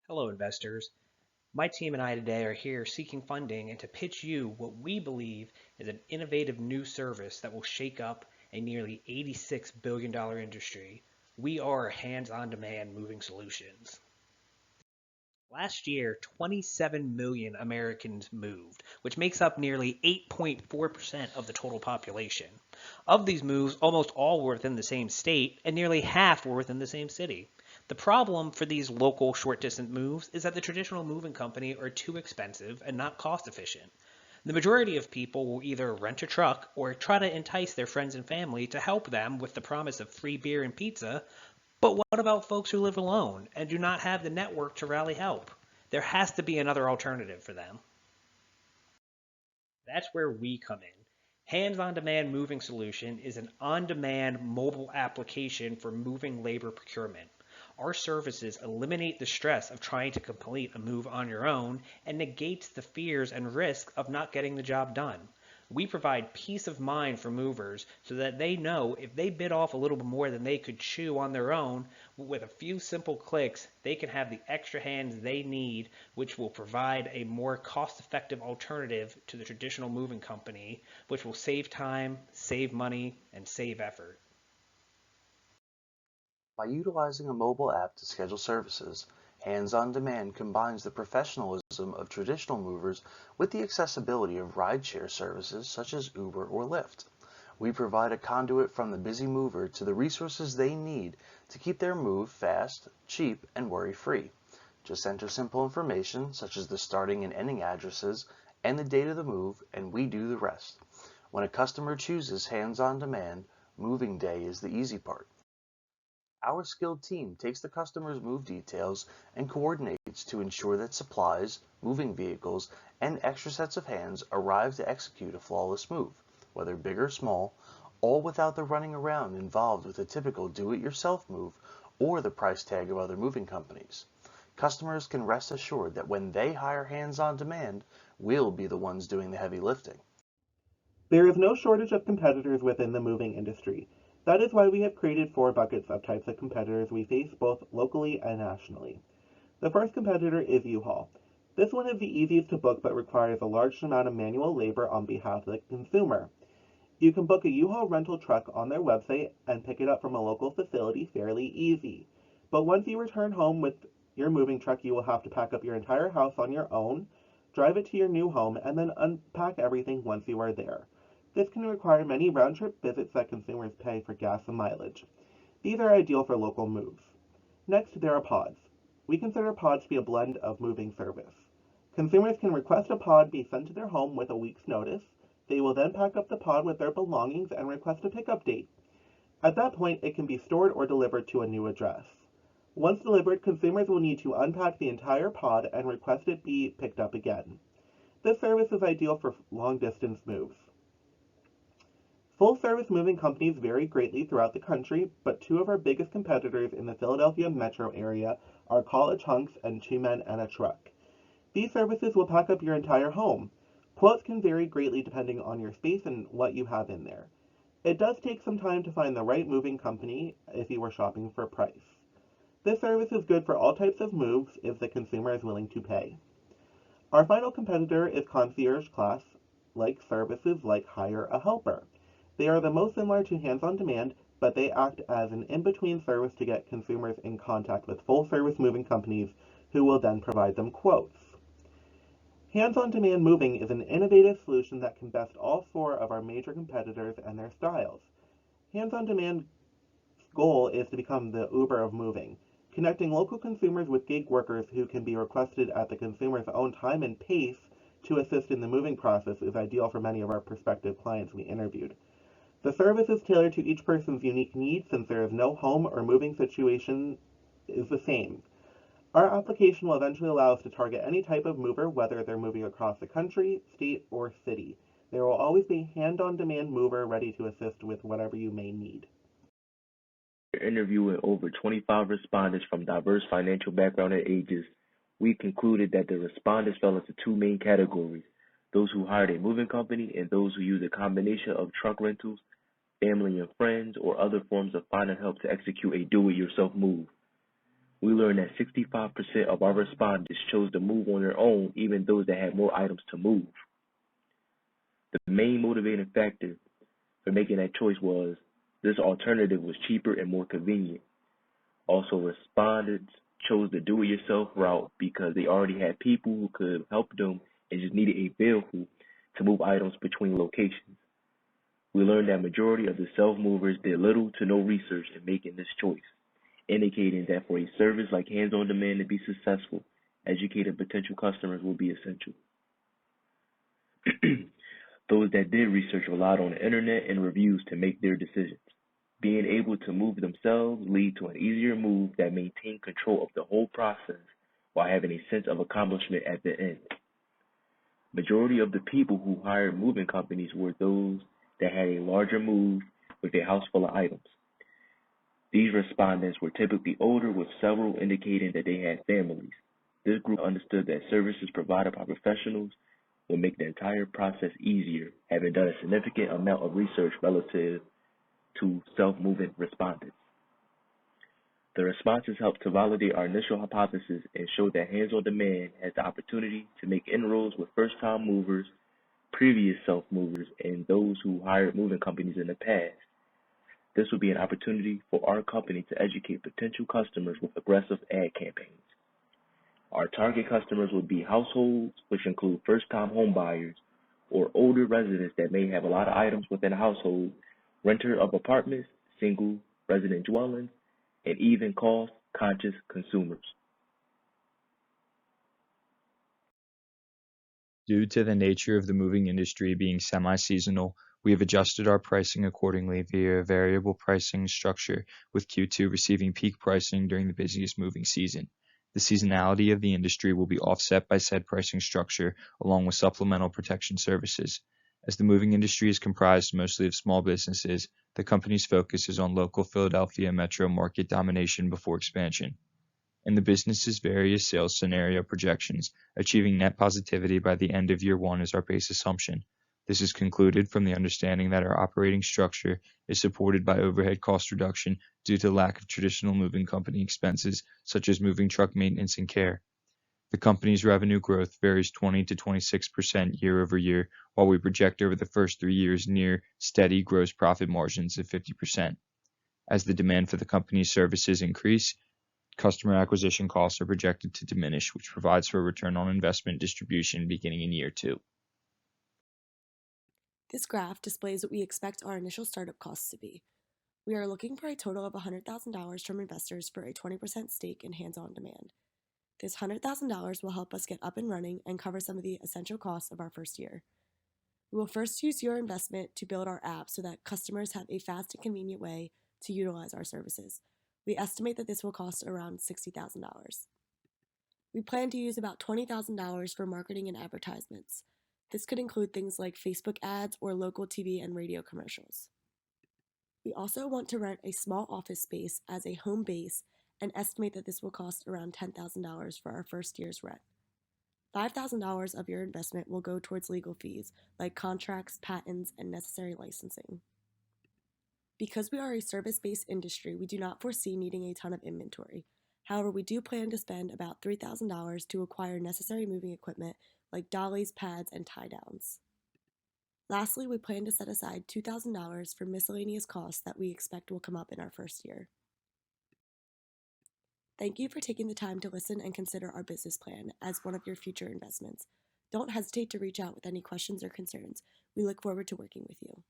Hello, investors. My team and I today are here seeking funding and to pitch you what we believe is an innovative new service that will shake up a nearly $86 billion industry. We are hands-on demand moving solutions. Last year, 27 million Americans moved, which makes up nearly 8.4% of the total population. Of these moves, almost all were within the same state, and nearly half were within the same city. The problem for these local short distance moves is that the traditional moving company are too expensive and not cost efficient. The majority of people will either rent a truck or try to entice their friends and family to help them with the promise of free beer and pizza, but what about folks who live alone and do not have the network to rally help? There has to be another alternative for them. That's where we come in. Hands on Demand Moving Solution is an on demand mobile application for moving labor procurement. Our services eliminate the stress of trying to complete a move on your own and negates the fears and risks of not getting the job done. We provide peace of mind for movers so that they know if they bit off a little bit more than they could chew on their own, with a few simple clicks, they can have the extra hands they need, which will provide a more cost-effective alternative to the traditional moving company, which will save time, save money, and save effort. By utilizing a mobile app to schedule services, Hands on Demand combines the professionalism of traditional movers with the accessibility of rideshare services such as Uber or Lyft. We provide a conduit from the busy mover to the resources they need to keep their move fast, cheap, and worry-free. Just enter simple information such as the starting and ending addresses and the date of the move, and we do the rest. When a customer chooses Hands on Demand, moving day is the easy part. Our skilled team takes the customer's move details and coordinates to ensure that supplies, moving vehicles, and extra sets of hands arrive to execute a flawless move, whether big or small, all without the running around involved with a typical do-it-yourself move or the price tag of other moving companies. Customers can rest assured that when they hire Hands on Demand, we'll be the ones doing the heavy lifting. There is no shortage of competitors within the moving industry. That is why we have created four buckets of types of competitors we face both locally and nationally. The first competitor is U-Haul. This one is the easiest to book but requires a large amount of manual labor on behalf of the consumer. You can book a U-Haul rental truck on their website and pick it up from a local facility fairly easy. But once you return home with your moving truck, you will have to pack up your entire house on your own, drive it to your new home, and then unpack everything once you are there. This can require many round-trip visits that consumers pay for gas and mileage. These are ideal for local moves. Next, there are pods. We consider pods to be a blend of moving service. Consumers can request a pod be sent to their home with a week's notice. They will then pack up the pod with their belongings and request a pickup date. At that point, it can be stored or delivered to a new address. Once delivered, consumers will need to unpack the entire pod and request it be picked up again. This service is ideal for long-distance moves. Full-service moving companies vary greatly throughout the country, but two of our biggest competitors in the Philadelphia metro area are College Hunks and Two Men and a Truck. These services will pack up your entire home. Quotes can vary greatly depending on your space and what you have in there. It does take some time to find the right moving company if you are shopping for price. This service is good for all types of moves if the consumer is willing to pay. Our final competitor is concierge class-like services like Hire a Helper. They are the most similar to Hands on Demand, but they act as an in-between service to get consumers in contact with full-service moving companies who will then provide them quotes. Hands on Demand Moving is an innovative solution that can best all four of our major competitors and their styles. Hands on Demand's goal is to become the Uber of moving. Connecting local consumers with gig workers who can be requested at the consumer's own time and pace to assist in the moving process is ideal for many of our prospective clients we interviewed. The service is tailored to each person's unique needs since there is no home or moving situation is the same. Our application will eventually allow us to target any type of mover, whether they're moving across the country, state, or city. There will always be a hand-on-demand mover ready to assist with whatever you may need. Interviewing over 25 respondents from diverse financial background and ages, we concluded that the respondents fell into two main categories: those who hired a moving company and those who use a combination of truck rentals, family and friends, or other forms of finding help to execute a do-it-yourself move. We learned that 65% of our respondents chose to move on their own, even those that had more items to move. The main motivating factor for making that choice was this alternative was cheaper and more convenient. Also, respondents chose the do-it-yourself route because they already had people who could help them and just needed a vehicle to move items between locations. We learned that majority of the self-movers did little to no research in making this choice, indicating that for a service like hands-on demand to be successful, educated potential customers will be essential. Those that did research relied on the internet and reviews to make their decisions. Being able to move themselves lead to an easier move that maintained control of the whole process while having a sense of accomplishment at the end. Majority of the people who hired moving companies were those that had a larger move with a house full of items. These respondents were typically older with several indicating that they had families. This group understood that services provided by professionals will make the entire process easier, having done a significant amount of research relative to self-moving respondents. The responses helped to validate our initial hypothesis and showed that hands-on demand has the opportunity to make inroads with first-time movers, previous self-movers, and those who hired moving companies in the past. This will be an opportunity for our company to educate potential customers with aggressive ad campaigns. Our target customers will be households, which include first-time home buyers or older residents that may have a lot of items within a household, renter of apartments, single resident dwellings, and even cost-conscious consumers. Due to the nature of the moving industry being semi-seasonal, we have adjusted our pricing accordingly via a variable pricing structure, with Q2 receiving peak pricing during the busiest moving season. The seasonality of the industry will be offset by said pricing structure, along with supplemental protection services. As the moving industry is comprised mostly of small businesses, the company's focus is on local Philadelphia metro market domination before expansion. In the business's various sales scenario projections, achieving net positivity by the end of year one is our base assumption. This is concluded from the understanding that our operating structure is supported by overhead cost reduction due to lack of traditional moving company expenses such as moving truck maintenance and care. The company's revenue growth varies 20 to 26% year over year, while we project over the first 3 years near steady gross profit margins of 50%. As the demand for the company's services increase, customer acquisition costs are projected to diminish, which provides for a return on investment distribution beginning in year 2. This graph displays what we expect our initial startup costs to be. We are looking for a total of $100,000 from investors for a 20% stake in hands-on demand. This $100,000 will help us get up and running and cover some of the essential costs of our first year. We will first use your investment to build our app so that customers have a fast and convenient way to utilize our services. We estimate that this will cost around $60,000. We plan to use about $20,000 for marketing and advertisements. This could include things like Facebook ads or local TV and radio commercials. We also want to rent a small office space as a home base and estimate that this will cost around $10,000 for our first year's rent. $5,000 of your investment will go towards legal fees like contracts, patents, and necessary licensing. Because we are a service-based industry, we do not foresee needing a ton of inventory. However, we do plan to spend about $3,000 to acquire necessary moving equipment like dollies, pads, and tie-downs. Lastly, we plan to set aside $2,000 for miscellaneous costs that we expect will come up in our first year. Thank you for taking the time to listen and consider our business plan as one of your future investments. Don't hesitate to reach out with any questions or concerns. We look forward to working with you.